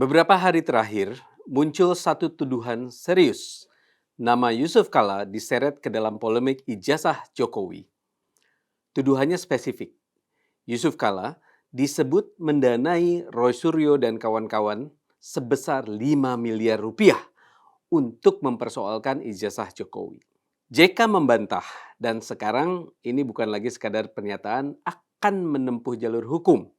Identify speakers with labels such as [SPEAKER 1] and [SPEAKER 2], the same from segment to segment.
[SPEAKER 1] Beberapa hari terakhir, muncul satu tuduhan serius. Nama Yusuf Kala diseret ke dalam polemik ijazah Jokowi. Tuduhannya spesifik. Yusuf Kala disebut mendanai Roy Suryo dan kawan-kawan sebesar 5 miliar rupiah untuk mempersoalkan ijazah Jokowi. JK membantah dan sekarang ini bukan lagi sekadar pernyataan akan menempuh jalur hukum.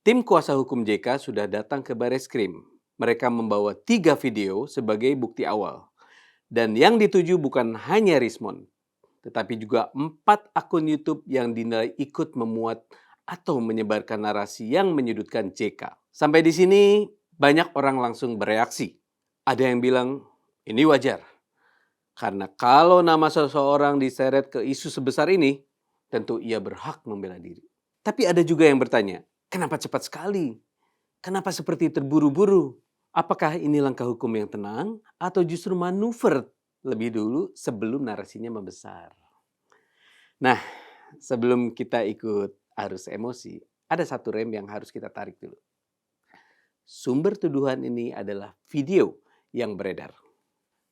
[SPEAKER 1] Tim kuasa hukum JK sudah datang ke Bareskrim. Mereka membawa 3 video sebagai bukti awal. Dan yang dituju bukan hanya Rismon, tetapi juga 4 akun YouTube yang dinilai ikut memuat atau menyebarkan narasi yang menyudutkan JK. Sampai di sini banyak orang langsung bereaksi. Ada yang bilang, ini wajar. Karena kalau nama seseorang diseret ke isu sebesar ini, tentu ia berhak membela diri. Tapi ada juga yang bertanya, kenapa cepat sekali? Kenapa seperti terburu-buru? Apakah ini langkah hukum yang tenang atau justru manuver lebih dulu sebelum narasinya membesar? Nah, sebelum kita ikut arus emosi, ada satu rem yang harus kita tarik dulu. Sumber tuduhan ini adalah video yang beredar.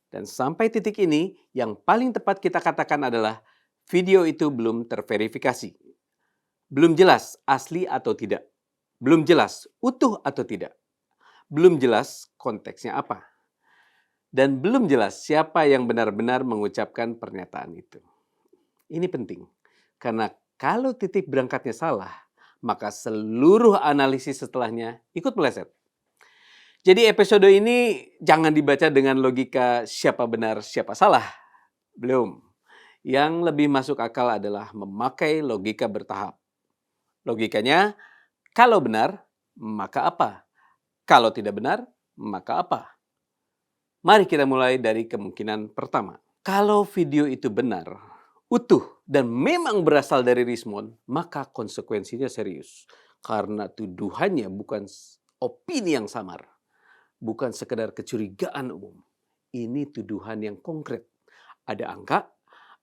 [SPEAKER 1] Dan sampai titik ini, yang paling tepat kita katakan adalah video itu belum terverifikasi. Belum jelas asli atau tidak. Belum jelas utuh atau tidak. Belum jelas konteksnya apa. Dan belum jelas siapa yang benar-benar mengucapkan pernyataan itu. Ini penting. Karena kalau titik berangkatnya salah, maka seluruh analisis setelahnya ikut meleset. Jadi episode ini jangan dibaca dengan logika siapa benar, siapa salah. Belum. Yang lebih masuk akal adalah memakai logika bertahap. Logikanya, kalau benar, maka apa? Kalau tidak benar, maka apa? Mari kita mulai dari kemungkinan pertama. Kalau video itu benar, utuh, dan memang berasal dari Rismon, maka konsekuensinya serius. Karena tuduhannya bukan opini yang samar. Bukan sekedar kecurigaan umum. Ini tuduhan yang konkret. Ada angka,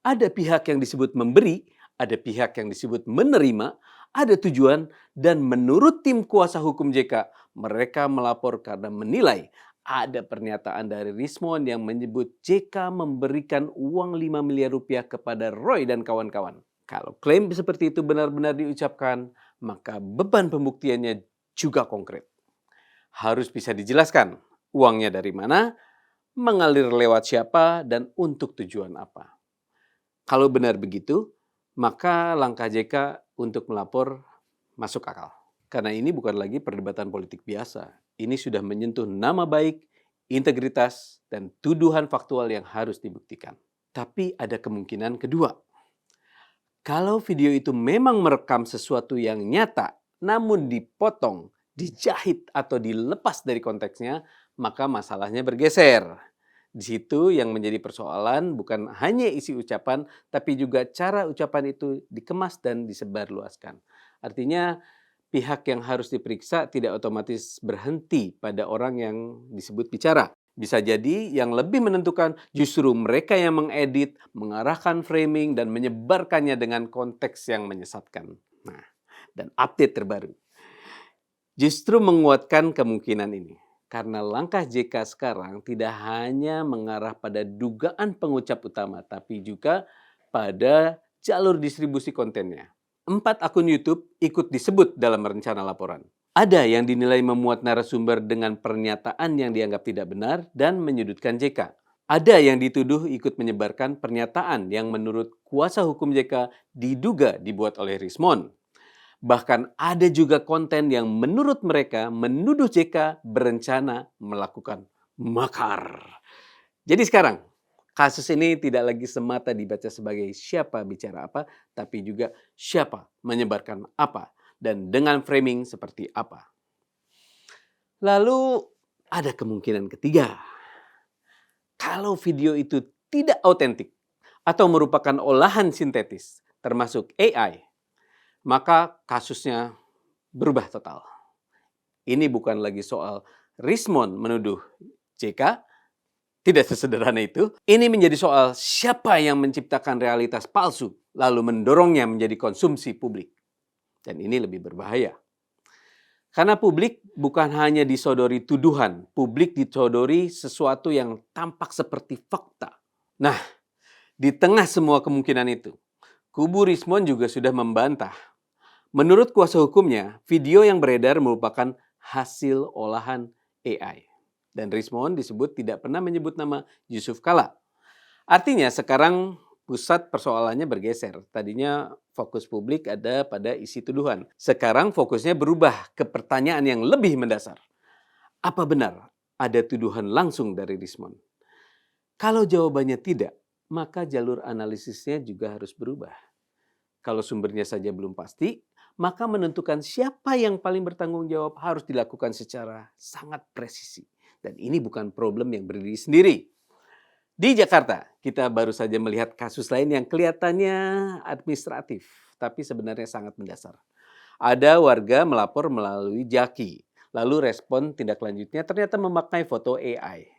[SPEAKER 1] ada pihak yang disebut memberi, ada pihak yang disebut menerima, ada tujuan, dan menurut tim kuasa hukum JK, mereka melapor karena menilai ada pernyataan dari Rismon yang menyebut JK memberikan uang 5 miliar rupiah kepada Roy dan kawan-kawan. Kalau klaim seperti itu benar-benar diucapkan, maka beban pembuktiannya juga konkret. Harus bisa dijelaskan uangnya dari mana, mengalir lewat siapa, dan untuk tujuan apa. Kalau benar begitu, maka langkah JK untuk melapor masuk akal. Karena ini bukan lagi perdebatan politik biasa. Ini sudah menyentuh nama baik, integritas, dan tuduhan faktual yang harus dibuktikan. Tapi ada kemungkinan kedua. Kalau video itu memang merekam sesuatu yang nyata, namun dipotong, dijahit, atau dilepas dari konteksnya, maka masalahnya bergeser. Di situ yang menjadi persoalan bukan hanya isi ucapan, tapi juga cara ucapan itu dikemas dan disebarluaskan. Artinya pihak yang harus diperiksa tidak otomatis berhenti pada orang yang disebut bicara. Bisa jadi yang lebih menentukan justru mereka yang mengedit, mengarahkan framing, dan menyebarkannya dengan konteks yang menyesatkan. Nah, dan update terbaru justru menguatkan kemungkinan ini. Karena langkah JK sekarang tidak hanya mengarah pada dugaan pengucap utama, tapi juga pada jalur distribusi kontennya. 4 akun YouTube ikut disebut dalam rencana laporan. Ada yang dinilai memuat narasumber dengan pernyataan yang dianggap tidak benar dan menyudutkan JK. Ada yang dituduh ikut menyebarkan pernyataan yang menurut kuasa hukum JK diduga dibuat oleh Rismon. Bahkan ada juga konten yang menurut mereka menuduh JK berencana melakukan makar. Jadi sekarang, kasus ini tidak lagi semata dibaca sebagai siapa bicara apa, tapi juga siapa menyebarkan apa, dan dengan framing seperti apa. Lalu ada kemungkinan ketiga. Kalau video itu tidak autentik atau merupakan olahan sintetis, termasuk AI, maka kasusnya berubah total. Ini bukan lagi soal Rismon menuduh JK, tidak sesederhana itu. Ini menjadi soal siapa yang menciptakan realitas palsu, lalu mendorongnya menjadi konsumsi publik. Dan ini lebih berbahaya. Karena publik bukan hanya disodori tuduhan, publik disodori sesuatu yang tampak seperti fakta. Nah, di tengah semua kemungkinan itu, kubu Rismon juga sudah membantah. Menurut kuasa hukumnya, video yang beredar merupakan hasil olahan AI. Dan Rismon disebut tidak pernah menyebut nama Yusuf Kala. Artinya sekarang pusat persoalannya bergeser. Tadinya fokus publik ada pada isi tuduhan. Sekarang fokusnya berubah ke pertanyaan yang lebih mendasar. Apa benar ada tuduhan langsung dari Rismon? Kalau jawabannya tidak, maka jalur analisisnya juga harus berubah. Kalau sumbernya saja belum pasti, maka menentukan siapa yang paling bertanggung jawab harus dilakukan secara sangat presisi. Dan ini bukan problem yang berdiri sendiri. Di Jakarta, kita baru saja melihat kasus lain yang kelihatannya administratif, tapi sebenarnya sangat mendasar. Ada warga melapor melalui Jaki, lalu respon tindak lanjutnya ternyata memakai foto AI.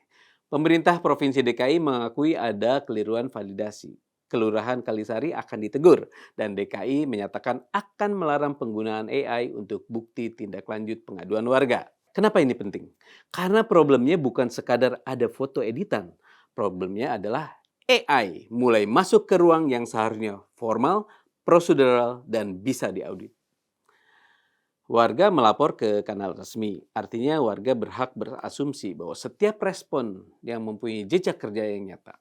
[SPEAKER 1] Pemerintah Provinsi DKI mengakui ada keliruan validasi. Kelurahan Kalisari akan ditegur dan DKI menyatakan akan melarang penggunaan AI untuk bukti tindak lanjut pengaduan warga. Kenapa ini penting? Karena problemnya bukan sekadar ada foto editan. Problemnya adalah AI mulai masuk ke ruang yang seharusnya formal, prosedural, dan bisa diaudit. Warga melapor ke kanal resmi, artinya warga berhak berasumsi bahwa setiap respon yang mempunyai jejak kerja yang nyata.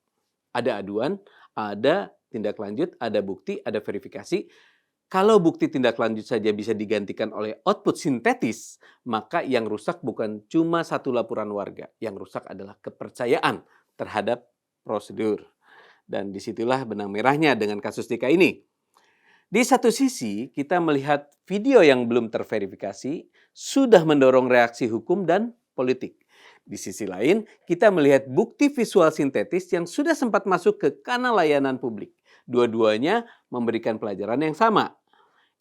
[SPEAKER 1] Ada aduan, ada tindak lanjut, ada bukti, ada verifikasi. Kalau bukti tindak lanjut saja bisa digantikan oleh output sintetis, maka yang rusak bukan cuma satu laporan warga. Yang rusak adalah kepercayaan terhadap prosedur. Dan disitulah benang merahnya dengan kasus DKI ini. Di satu sisi, kita melihat video yang belum terverifikasi sudah mendorong reaksi hukum dan politik. Di sisi lain, kita melihat bukti visual sintetis yang sudah sempat masuk ke kanal layanan publik. Dua-duanya memberikan pelajaran yang sama.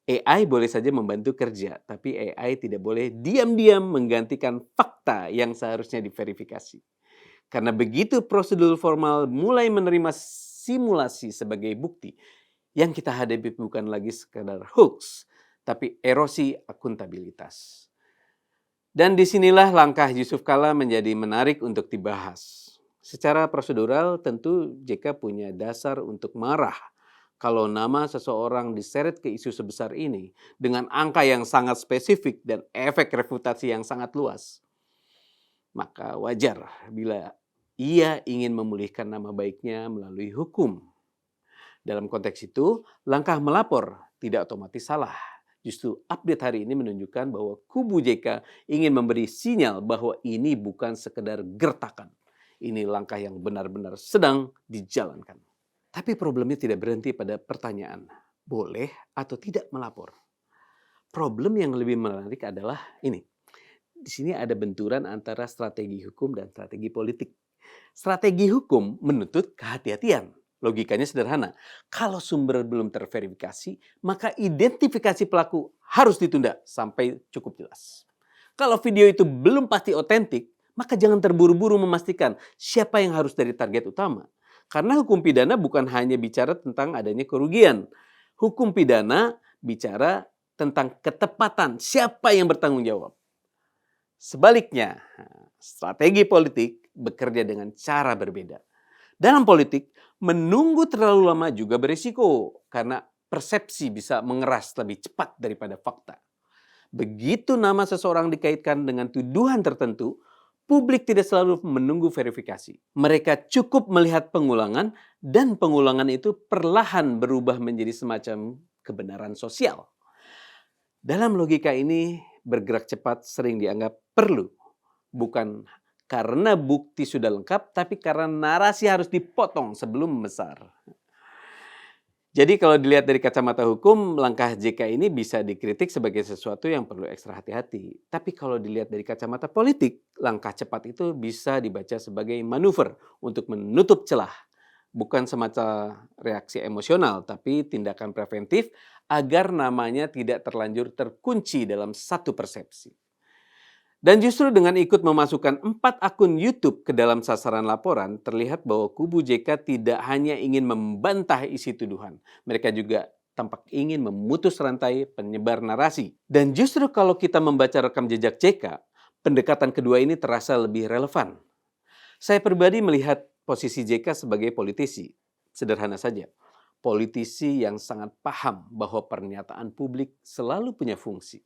[SPEAKER 1] AI boleh saja membantu kerja, tapi AI tidak boleh diam-diam menggantikan fakta yang seharusnya diverifikasi. Karena begitu prosedur formal mulai menerima simulasi sebagai bukti, yang kita hadapi bukan lagi sekadar hoax, tapi erosi akuntabilitas. Dan disinilah langkah Yusuf Kala menjadi menarik untuk dibahas. Secara prosedural tentu JK punya dasar untuk marah kalau nama seseorang diseret ke isu sebesar ini dengan angka yang sangat spesifik dan efek reputasi yang sangat luas. Maka wajar bila ia ingin memulihkan nama baiknya melalui hukum. Dalam konteks itu, langkah melapor tidak otomatis salah. Justru update hari ini menunjukkan bahwa kubu JK ingin memberi sinyal bahwa ini bukan sekedar gertakan. Ini langkah yang benar-benar sedang dijalankan. Tapi problemnya tidak berhenti pada pertanyaan, boleh atau tidak melapor. Problem yang lebih menarik adalah ini. Di sini ada benturan antara strategi hukum dan strategi politik. Strategi hukum menuntut kehati-hatian. Logikanya sederhana. Kalau sumber belum terverifikasi, maka identifikasi pelaku harus ditunda sampai cukup jelas. Kalau video itu belum pasti otentik, maka jangan terburu-buru memastikan siapa yang harus jadi target utama. Karena hukum pidana bukan hanya bicara tentang adanya kerugian. Hukum pidana bicara tentang ketepatan siapa yang bertanggung jawab. Sebaliknya, strategi politik bekerja dengan cara berbeda. Dalam politik, menunggu terlalu lama juga berisiko karena persepsi bisa mengeras lebih cepat daripada fakta. Begitu nama seseorang dikaitkan dengan tuduhan tertentu, publik tidak selalu menunggu verifikasi. Mereka cukup melihat pengulangan dan pengulangan itu perlahan berubah menjadi semacam kebenaran sosial. Dalam logika ini, bergerak cepat sering dianggap perlu. Bukan karena bukti sudah lengkap, tapi karena narasi harus dipotong sebelum membesar. Jadi kalau dilihat dari kacamata hukum, langkah JK ini bisa dikritik sebagai sesuatu yang perlu ekstra hati-hati. Tapi kalau dilihat dari kacamata politik, langkah cepat itu bisa dibaca sebagai manuver untuk menutup celah. Bukan semacam reaksi emosional, tapi tindakan preventif agar namanya tidak terlanjur terkunci dalam satu persepsi. Dan justru dengan ikut memasukkan 4 akun YouTube ke dalam sasaran laporan, terlihat bahwa kubu JK tidak hanya ingin membantah isi tuduhan. Mereka juga tampak ingin memutus rantai penyebar narasi. Dan justru kalau kita membaca rekam jejak JK, pendekatan kedua ini terasa lebih relevan. Saya pribadi melihat posisi JK sebagai politisi. Sederhana saja, politisi yang sangat paham bahwa pernyataan publik selalu punya fungsi.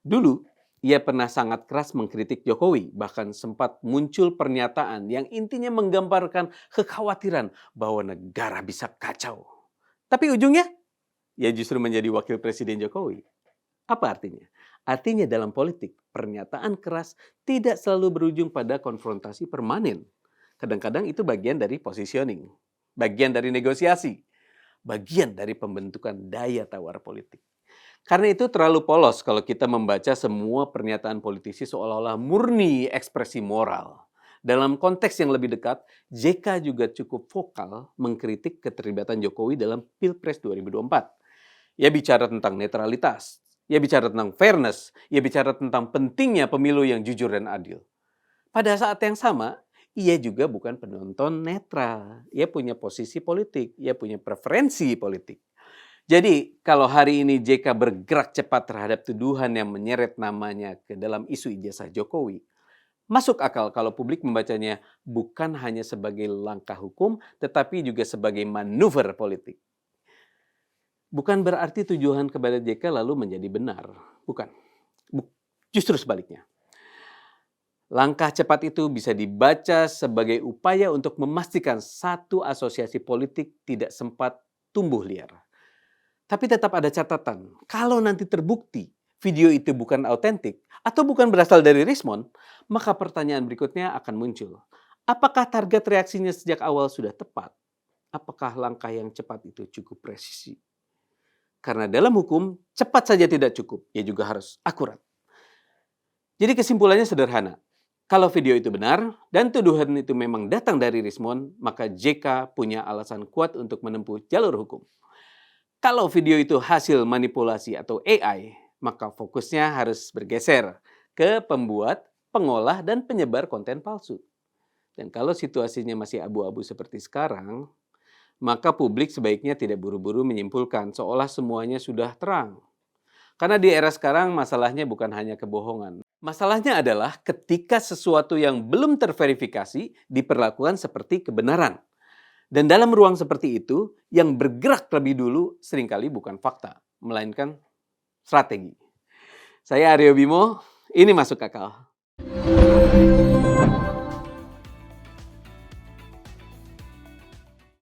[SPEAKER 1] Dulu, ia pernah sangat keras mengkritik Jokowi, bahkan sempat muncul pernyataan yang intinya menggambarkan kekhawatiran bahwa negara bisa kacau. Tapi ujungnya, ia justru menjadi wakil presiden Jokowi. Apa artinya? Artinya dalam politik, pernyataan keras tidak selalu berujung pada konfrontasi permanen. Kadang-kadang itu bagian dari positioning, bagian dari negosiasi, bagian dari pembentukan daya tawar politik. Karena itu terlalu polos kalau kita membaca semua pernyataan politisi seolah-olah murni ekspresi moral. Dalam konteks yang lebih dekat, JK juga cukup vokal mengkritik keterlibatan Jokowi dalam Pilpres 2024. Ia bicara tentang netralitas, ia bicara tentang fairness, ia bicara tentang pentingnya pemilu yang jujur dan adil. Pada saat yang sama, ia juga bukan penonton netral. Ia punya posisi politik, ia punya preferensi politik. Jadi, kalau hari ini JK bergerak cepat terhadap tuduhan yang menyeret namanya ke dalam isu ijazah Jokowi, masuk akal kalau publik membacanya bukan hanya sebagai langkah hukum, tetapi juga sebagai manuver politik. Bukan berarti tujuan kepada JK lalu menjadi benar. Bukan. Justru sebaliknya. Langkah cepat itu bisa dibaca sebagai upaya untuk memastikan satu asosiasi politik tidak sempat tumbuh liar. Tapi tetap ada catatan, kalau nanti terbukti video itu bukan autentik atau bukan berasal dari Rismond, maka pertanyaan berikutnya akan muncul. Apakah target reaksinya sejak awal sudah tepat? Apakah langkah yang cepat itu cukup presisi? Karena dalam hukum, cepat saja tidak cukup, ia juga harus akurat. Jadi kesimpulannya sederhana. Kalau video itu benar dan tuduhan itu memang datang dari Rismond, maka JK punya alasan kuat untuk menempuh jalur hukum. Kalau video itu hasil manipulasi atau AI, maka fokusnya harus bergeser ke pembuat, pengolah, dan penyebar konten palsu. Dan kalau situasinya masih abu-abu seperti sekarang, maka publik sebaiknya tidak buru-buru menyimpulkan seolah semuanya sudah terang. Karena di era sekarang masalahnya bukan hanya kebohongan. Masalahnya adalah ketika sesuatu yang belum terverifikasi diperlakukan seperti kebenaran. Dan dalam ruang seperti itu, yang bergerak lebih dulu seringkali bukan fakta, melainkan strategi. Saya Aryo Bimo, ini Masuk Akal.